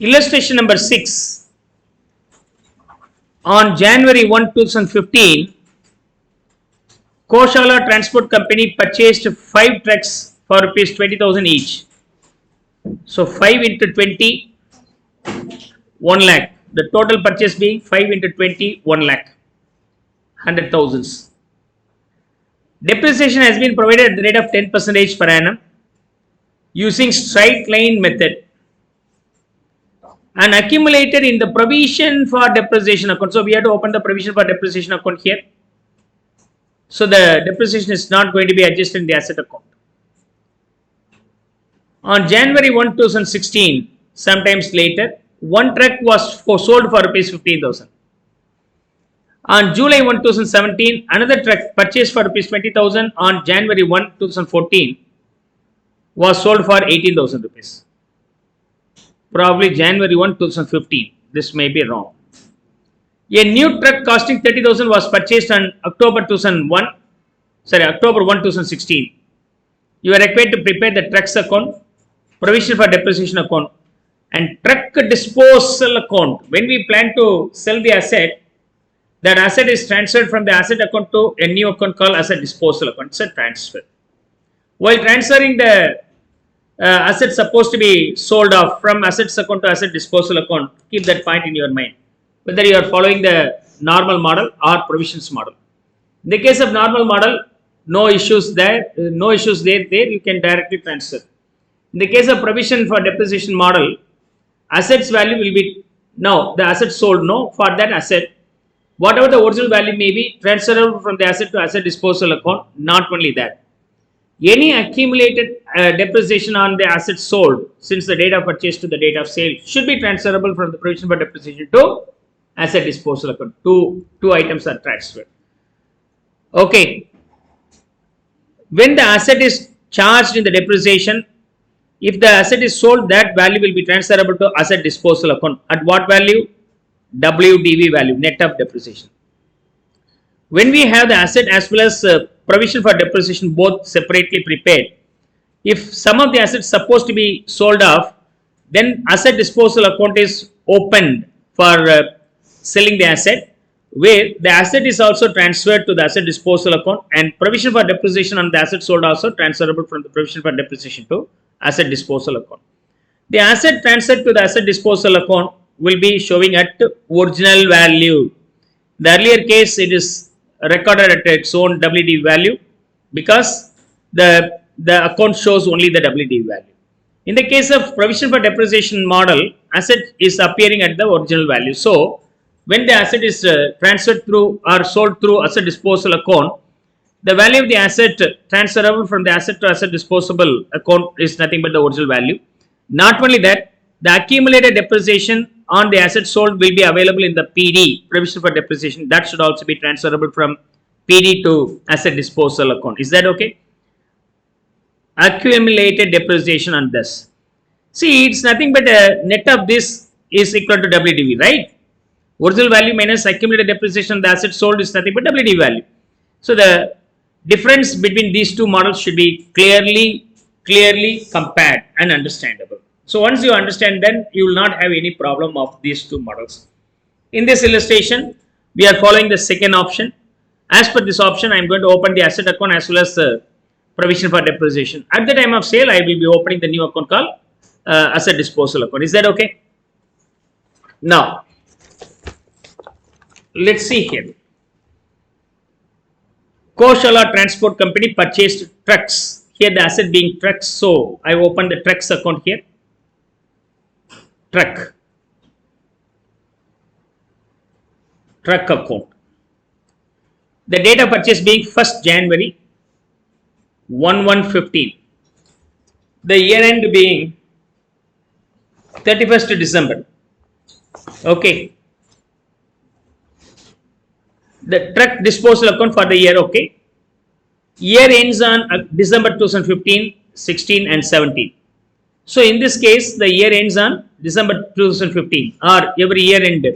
Illustration number 6. On January 1, 2015, Koshala Transport Company purchased 5 trucks for rupees 20,000 each. So 5 into 20, 1 lakh. The total purchase being 5 into 20, 1 lakh. 100,000. Depreciation has been provided at the rate of 10% per annum using straight line method and accumulated in the provision for depreciation account. So we have to open the provision for depreciation account here. So the depreciation is not going to be adjusted in the asset account. On January 1, 2016, sometimes later, one truck was sold for rupees 15,000. On July 1, 2017, another truck purchased for rupees 20,000 on January 1, 2014 was sold for 18,000 rupees. Probably January 1, 2015. This may be wrong. A new truck costing 30,000 was purchased on October 1, 2016. You are required to prepare the trucks account, provision for depreciation account, and truck disposal account. When we plan to sell the asset, that asset is transferred from the asset account to a new account called asset disposal account. It's a transfer. While transferring the asset supposed to be sold off from assets account to asset disposal account, keep that point in your mind. Whether you are following the normal model or provisions model. In the case of normal model, no issues there, you can directly transfer. In the case of provision for depreciation model, assets value will be, now the asset sold, no, for that asset, whatever the original value may be transferable from the asset to asset disposal account. Not only that, any accumulated depreciation on the asset sold since the date of purchase to the date of sale should be transferable from the provision for depreciation to asset disposal account. Two items are transferred. Okay. When the asset is charged in the depreciation, if the asset is sold, that value will be transferable to asset disposal account. At what value? WDV value, net of depreciation. When we have the asset as well as provision for depreciation both separately prepared, if some of the assets supposed to be sold off, then asset disposal account is opened for selling the asset, where the asset is also transferred to the asset disposal account, and provision for depreciation on the asset sold also transferable from the provision for depreciation to asset disposal account. The asset transferred to the asset disposal account will be showing at original value. The earlier case, it is recorded at its own WDV value because the account shows only the WDV value. In the case of provision for depreciation model, asset is appearing at the original value. So when the asset is transferred through or sold through asset disposal account, the value of the asset transferable from the asset to asset disposable account is nothing but the original value. Not only that, the accumulated depreciation on the asset sold will be available in the PD, provision for depreciation. That should also be transferable from PD to asset disposal account. Is that okay? Accumulated depreciation on this. See, it's nothing but a net of this is equal to WDV, right? Original value minus accumulated depreciation on the asset sold is nothing but WDV value. So the difference between these two models should be clearly compared and understandable. So once you understand, then you will not have any problem of these two models. In this illustration, we are following the second option. As per this option, I am going to open the asset account as well as the provision for depreciation. At the time of sale, I will be opening the new account called asset disposal account. Is that okay? Now, let's see here. Koshala Transport Company purchased trucks. Here the asset being trucks. So I open the trucks account here. Truck account. The date of purchase being 1st January 1/1/15. The year end being 31st December. Okay. The truck disposal account for the year. Okay. Year ends on December 2015, 16 and 17. So in this case, the year ends on December 2015 or every year end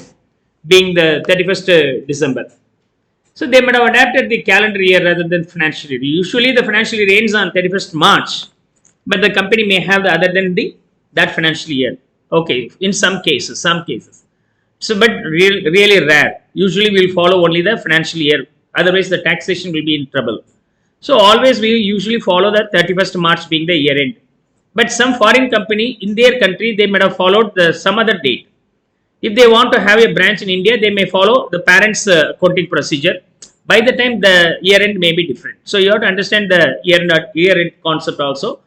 being the 31st December. So they might have adapted the calendar year rather than financial year. Usually the financial year ends on 31st March, but the company may have the other than that financial year. Okay, in some cases, So, but really rare. Usually, we'll follow only the financial year. Otherwise, the taxation will be in trouble. So, always we usually follow the 31st March being the year end. But some foreign company in their country, they might have followed the some other date. If they want to have a branch in India, they may follow the parents' accounting procedure. By the time the year end may be different. So you have to understand the year end concept also.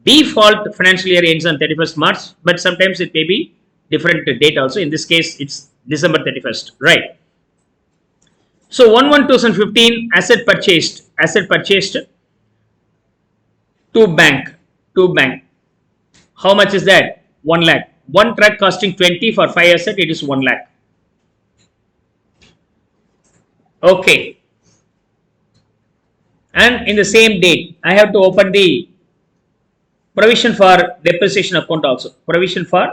Default financial year ends on 31st March, but sometimes it may be different date also. In this case, it's December 31st, right? So 1/1/2015 asset purchased to bank, to bank. How much is that? 1 lakh. One truck costing 20 for 5 asset, it is 1 lakh. Okay. And in the same date, I have to open the provision for depreciation account also. Provision for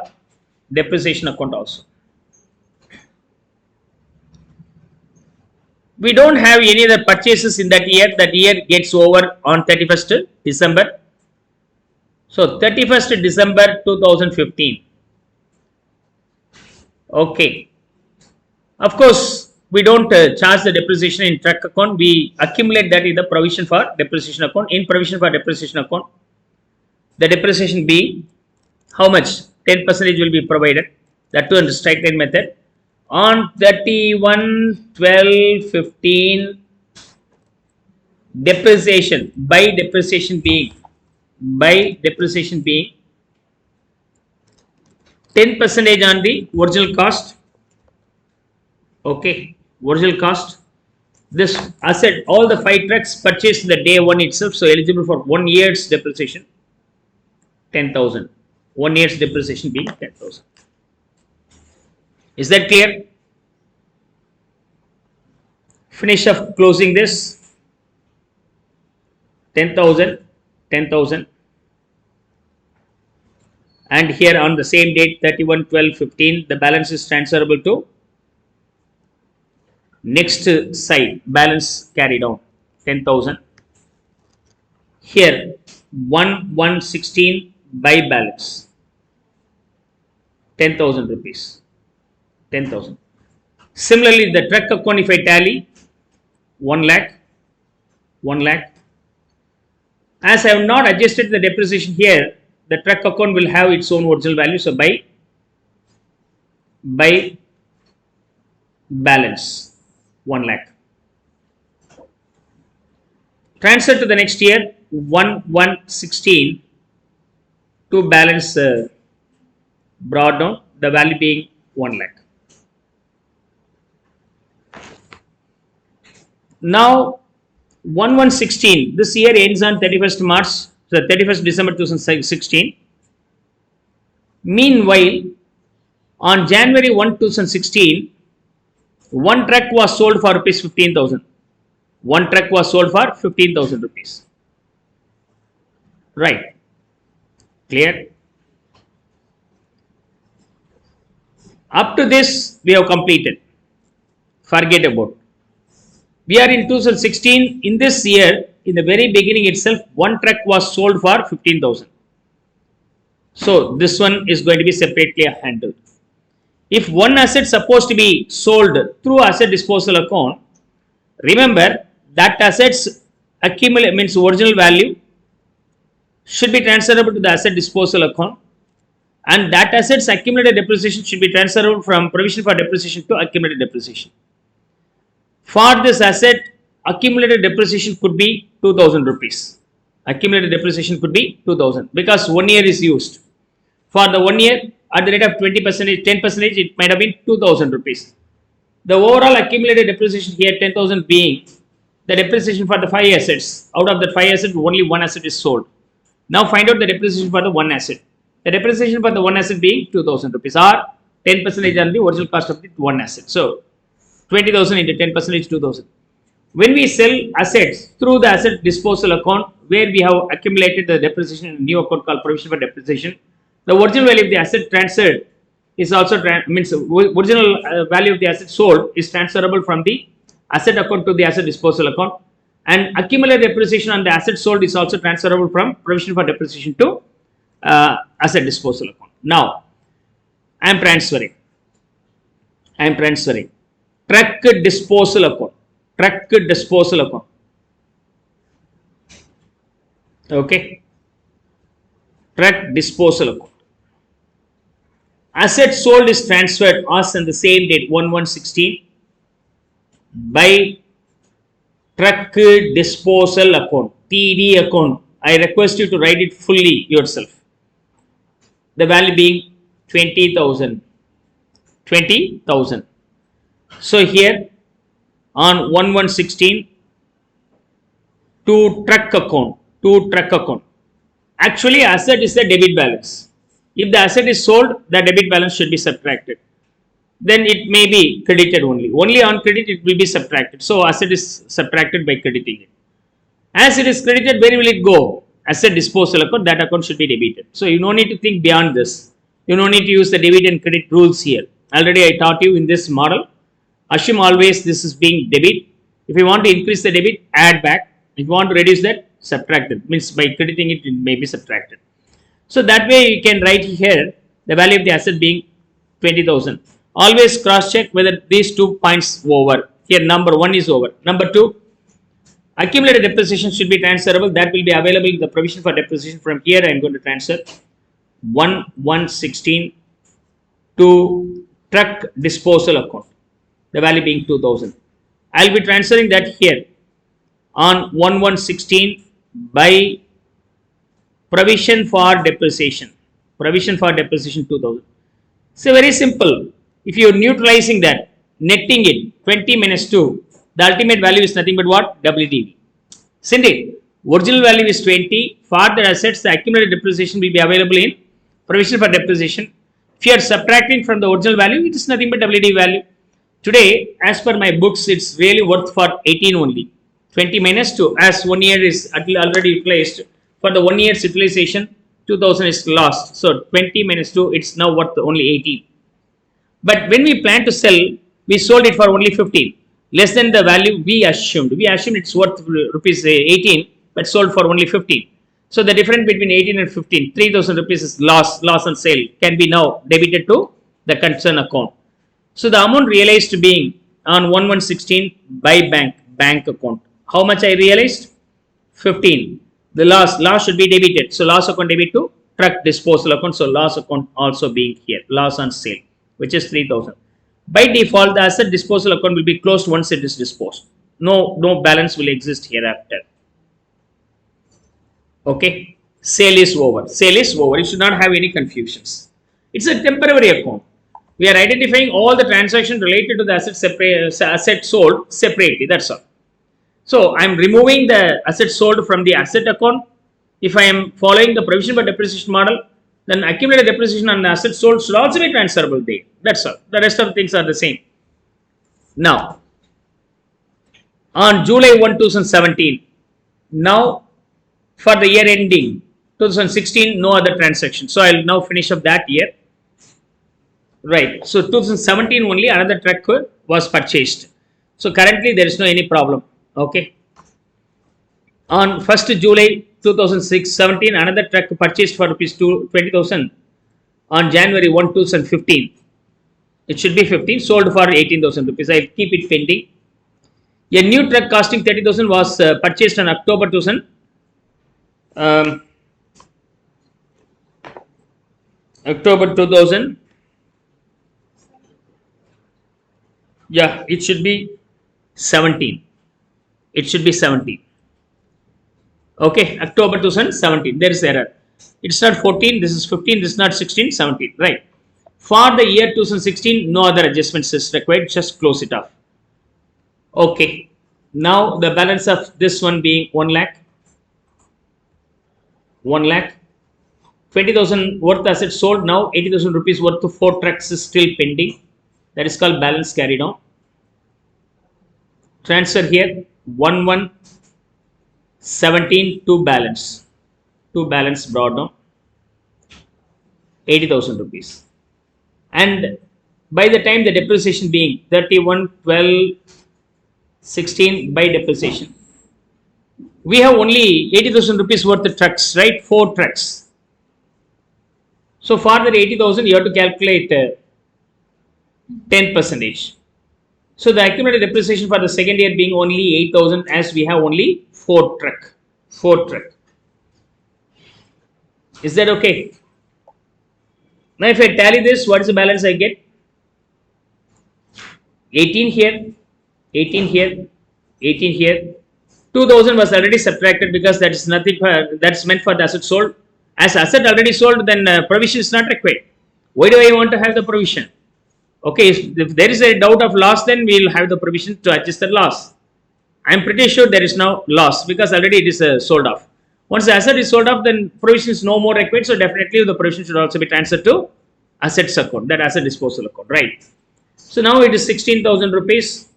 depreciation account also. We don't have any other purchases in that year. That year gets over on 31st December. So 31st December 2015. Okay. Of course, we don't charge the depreciation in truck account. We accumulate that in the provision for depreciation account. In provision for depreciation account, the depreciation be how much? 10% will be provided. That too under straight line method. On 31/12/15, depreciation by depreciation being 10% on the original cost. Okay, original cost. This asset, all the 5 trucks purchased the day one itself, so eligible for 1 year's depreciation, 10,000. 1 year's depreciation being 10,000. Is that clear? Finish of closing this. 10,000, 10,000. And here on the same date, 31/12/15, the balance is transferable to next side. Balance carried on, 10,000. Here, 1/1/16 by balance, 10,000 rupees. 10,000. Similarly, the truck account, if I tally, 1 lakh, 1 lakh. As I have not adjusted the depreciation here, the truck account will have its own original value. So by balance, 1 lakh. Transfer to the next year, 1/1/16 to balance brought down, the value being 1 lakh. Now 1/1/16, this year ends on 31st March, so 31st December 2016. Meanwhile, on January 1, 2016, one truck was sold for rupees 15,000. One truck was sold for 15,000 rupees. Right. Clear? Up to this, we have completed. Forget about. We are in 2016. In this year, in the very beginning itself, one truck was sold for 15,000. So this one is going to be separately handled. If one asset supposed to be sold through asset disposal account, remember that assets accumulate means original value should be transferable to the asset disposal account, and that assets accumulated depreciation should be transferable from provision for depreciation to accumulated depreciation. For this asset, accumulated depreciation could be 2,000 rupees. Accumulated depreciation could be 2,000 because 1 year is used. For the 1 year, at the rate of 20%, 10%, it might have been 2,000 rupees. The overall accumulated depreciation here, 10,000 being the depreciation for the 5 assets. Out of the 5 assets, only one asset is sold. Now find out the depreciation for the one asset. The depreciation for the one asset being 2,000 rupees or 10% on the original cost of the one asset. So 20,000 into 10% is 2,000. When we sell assets through the asset disposal account, where we have accumulated the depreciation in a new account called provision for depreciation, the original value of the asset transferred is also original value of the asset sold is transferable from the asset account to the asset disposal account, and accumulated depreciation on the asset sold is also transferable from provision for depreciation to asset disposal account. Now, I am transferring. Truck disposal account. Okay. Truck disposal account. Asset sold is transferred as on the same date 1116 by truck disposal account, TD account. I request you to write it fully yourself. The value being 20,000. 20,000. So here on 1116 to truck account. Actually, asset is the debit balance. If the asset is sold, the debit balance should be subtracted. Then it may be credited only. Only on credit it will be subtracted. So asset is subtracted by crediting it. As it is credited, where will it go? Asset disposal account, that account should be debited. So you don't need to think beyond this. You don't need to use the debit and credit rules here. Already I taught you in this model. Assume always this is being debit. If you want to increase the debit, add back. If you want to reduce that, subtract it. Means by crediting it, it may be subtracted. So that way you can write here the value of the asset being 20,000. Always cross check whether these 2 points over. Here number 1 is over. Number 2, accumulated depreciation should be transferable. That will be available in the provision for depreciation. From here I am going to transfer 1116 to truck disposal account. The value being 2000. I will be transferring that here on 1116 by provision for depreciation. 2000. So very simple. If you are neutralizing that, netting it 20 minus 2, the ultimate value is nothing but what? WDV. Isn't it? Original value is 20. For the assets, the accumulated depreciation will be available in provision for depreciation. If you are subtracting from the original value, it is nothing but WDV value. Today, as per my books, it's really worth for 18 only. 20 minus 2, as 1 year is already utilized. For the 1 year's utilization, 2000 is lost. So 20 minus 2, it's now worth only 18. But when we plan to sell, we sold it for only 15. Less than the value we assumed. We assumed it's worth rupees 18, but sold for only 15. So the difference between 18 and 15, 3,000 rupees is loss on sale, can be now debited to the concern account. So the amount realized being on 1116 by bank account. How much I realized? 15. The loss should be debited. So loss account debit to truck disposal account. So loss account also being here, loss on sale, which is 3,000. By default, the asset disposal account will be closed once it is disposed. No balance will exist hereafter. Okay, sale is over. You should not have any confusions. It's a temporary account. We are identifying all the transactions related to the asset sold separately. That's all. So I am removing the asset sold from the asset account. If I am following the provision for depreciation model, then accumulated depreciation on the asset sold should also be transferable there. That's all. The rest of the things are the same. Now, on July 1, 2017, now for the year ending 2016, no other transaction. So I will now finish up that year. Right. So 2017 only another truck was purchased. So currently there is no any problem. Okay. On 1st July 2017, another truck purchased for rupees 20,000. On January 1, 2015, it should be 15, sold for 18,000 rupees. I keep it pending. A new truck costing 30,000 was purchased on October 2000. October 2000. Yeah, it should be 17. It should be 17. Okay, October 2017. There is error. It's not 14. This is 15. This is not 16. 17. Right. For the year 2016, no other adjustments is required. Just close it off. Okay. Now the balance of this one being 1 lakh. 1 lakh. 20,000 worth assets sold. Now 80,000 rupees worth of 4 trucks is still pending. That is called balance carried on. Transfer here 1117 to balance. To balance brought down 80,000 rupees. And by the time the depreciation being 31, 12, 16 by depreciation, we have only 80,000 rupees worth of trucks, right? 4 trucks. So for that 80,000, you have to calculate 10%. So the accumulated depreciation for the second year being only 8,000, as we have only 4 truck. 4 truck. Is that okay? Now if I tally this, what is the balance I get? 18 here, 18 here, 18 here. 2,000 was already subtracted because that is nothing for, that's meant for the asset sold. As asset already sold, then provision is not required. Why do I want to have the provision? Okay, if there is a doubt of loss, then we will have the provision to adjust the loss. I am pretty sure there is no loss because already it is sold off. Once the asset is sold off, then provision is no more required. So definitely the provision should also be transferred to assets account, that asset disposal account, right? So now it is 16,000 rupees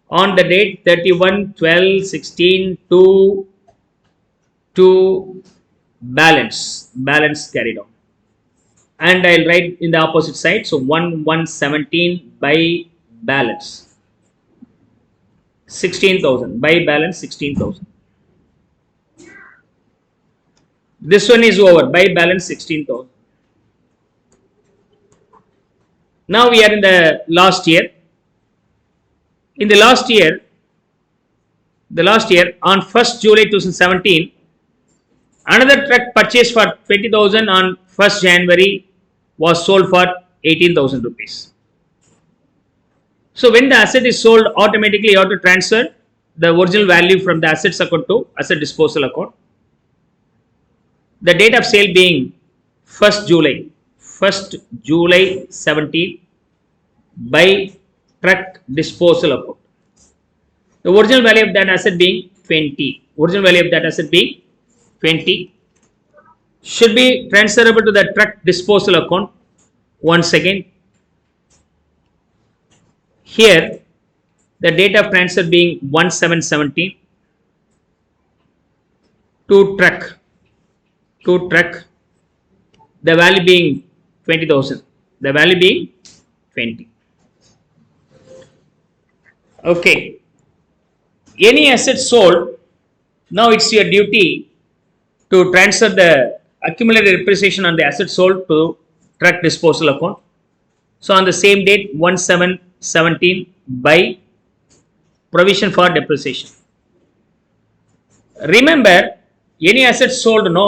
on the date 31/12/16 to balance carried on. And I'll write in the opposite side. So 1/1/17 by balance 16,000, by balance 16,000. This one is over, by balance 16,000. Now we are in the last year. In the last year on 1st July 2017, another truck purchased for 20,000 on 1st January was sold for 18,000 rupees. So when the asset is sold, automatically you have to transfer the original value from the assets account to asset disposal account. The date of sale being 1st July 17 by truck disposal account. The original value of that asset being 20. Original value of that asset being 20 should be transferable to the truck disposal account. Once again, here the date of transfer being 1/7/17 to truck, the value being 20,000, the value being 20. Okay, any asset sold, now it's your duty to transfer the accumulated depreciation on the asset sold to truck disposal account. So on the same date 1/7/17 by provision for depreciation. Remember, any asset sold, no,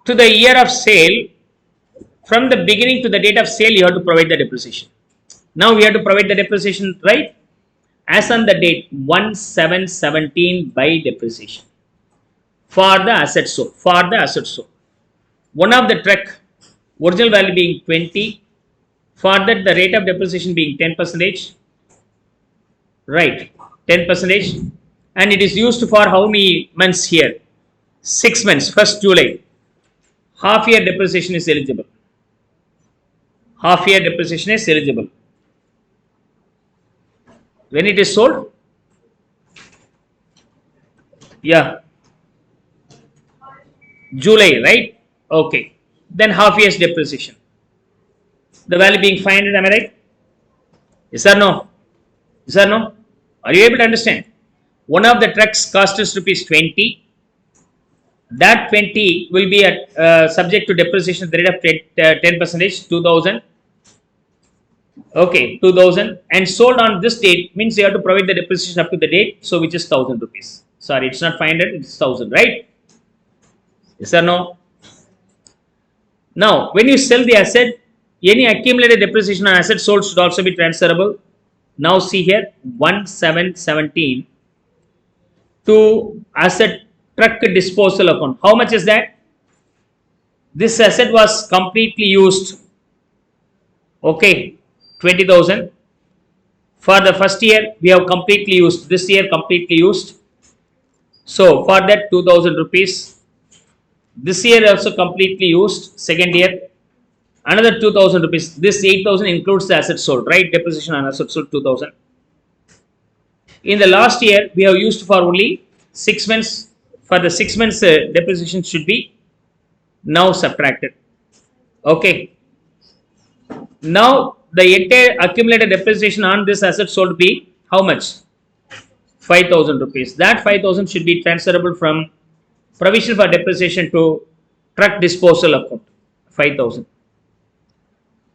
to the year of sale, from the beginning to the date of sale, you have to provide the depreciation. Now we have to provide the depreciation, right? As on the date 1/7/17 by depreciation for the asset sold. One of the truck, original value being 20, for that the rate of depreciation being 10%, right? 10%, and it is used for how many months here? 6 months. 1st July, half year depreciation is eligible. Half year depreciation is eligible. When it is sold, yeah, July, right? Okay, then half year's depreciation, the value being 500, am I right? Yes or no? Yes or no? Are you able to understand? One of the trucks cost us rupees 20. That 20 will be at subject to depreciation at the rate of 10%, 2,000. Okay, 2,000, and sold on this date means you have to provide the depreciation up to the date, so which is 1,000 rupees. Sorry, it's not 500, it's 1,000, right? Yes or no? Now, when you sell the asset, any accumulated depreciation on asset sold should also be transferable. Now see here, 1/7/17 to asset truck disposal account. How much is that? This asset was completely used. Okay, 20,000. For the first year, we have completely used. This year, completely used. So for that, 2,000 rupees. This year also completely used. Second year, another 2,000 rupees. This 8,000 includes the asset sold, right? Depreciation on asset sold 2,000. In the last year, we have used for only 6 months. For the 6 months, depreciation should be now subtracted. Okay. Now the entire accumulated depreciation on this asset sold be how much? 5,000 rupees. That 5,000 should be transferable from provision for depreciation to truck disposal account. 5,000.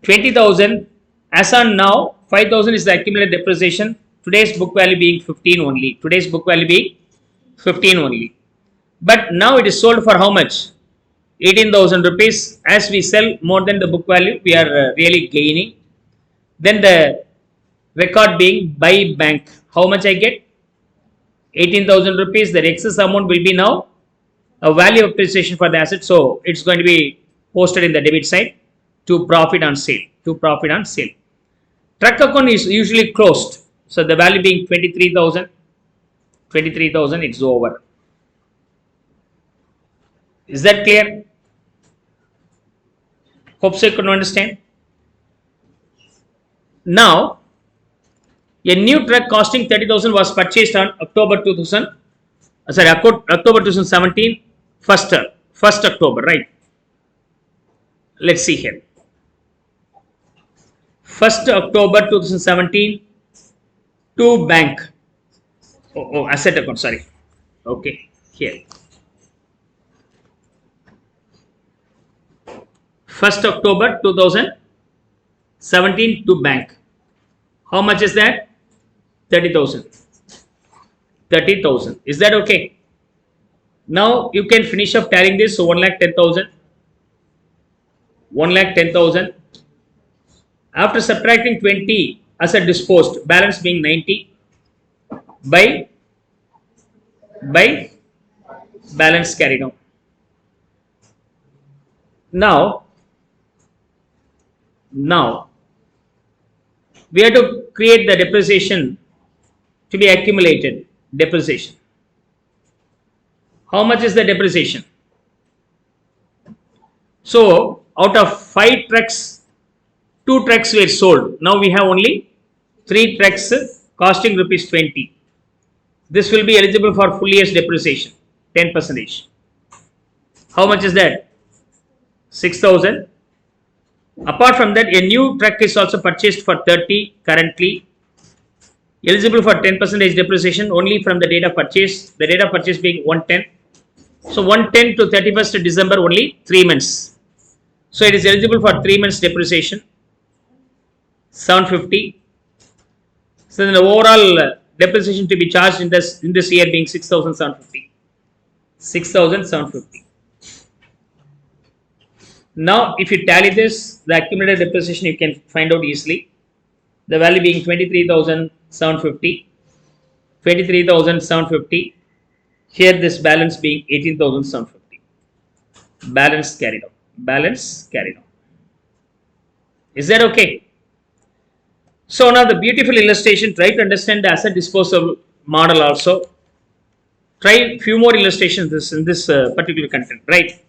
20,000, as on now, 5,000 is the accumulated depreciation. Today's book value being 15 only. Today's book value being 15 only. But now it is sold for how much? 18,000 rupees. As we sell more than the book value, we are really gaining. Then the record being by bank. How much I get? 18,000 rupees. The excess amount will be now a value appreciation for the asset. So it's going to be posted in the debit side to profit on sale. To profit on sale. Truck account is usually closed. So the value being 23,000. 23,000, it's over. Is that clear? Hope so you can understand. Now, a new truck costing 30,000 was purchased on October 2017, 1st October, right? Let's see here. 1st October 2017 to bank. Asset account, sorry. Okay, here. 1st October 2017 to bank. How much is that? 30,000. 30,000. Is that okay? Now you can finish up tallying this. So 1,10,000. 1,10,000. After subtracting 20 asset disposed, balance being 90 by balance carried out. Now we have to create the depreciation to be accumulated. Depreciation. How much is the depreciation? So out of 5 trucks, 2 trucks were sold. Now we have only 3 trucks costing rupees 20. This will be eligible for full year's depreciation, 10%. How much is that? 6,000. Apart from that, a new truck is also purchased for 30 currently. Eligible for 10% depreciation only from the date of purchase. The date of purchase being 110. So 110 to 31st December only 3 months. So it is eligible for 3 months depreciation. 750. So then the overall depreciation to be charged in this year being 6,750. 6,750. Now, if you tally this, the accumulated depreciation you can find out easily. The value being 23,750. 23,750. Here, this balance being 18,750. Balance carried out. Balance carried out. Is that okay? So now the beautiful illustration. Try to understand the asset disposal model also. Try few more illustrations in this particular content, right?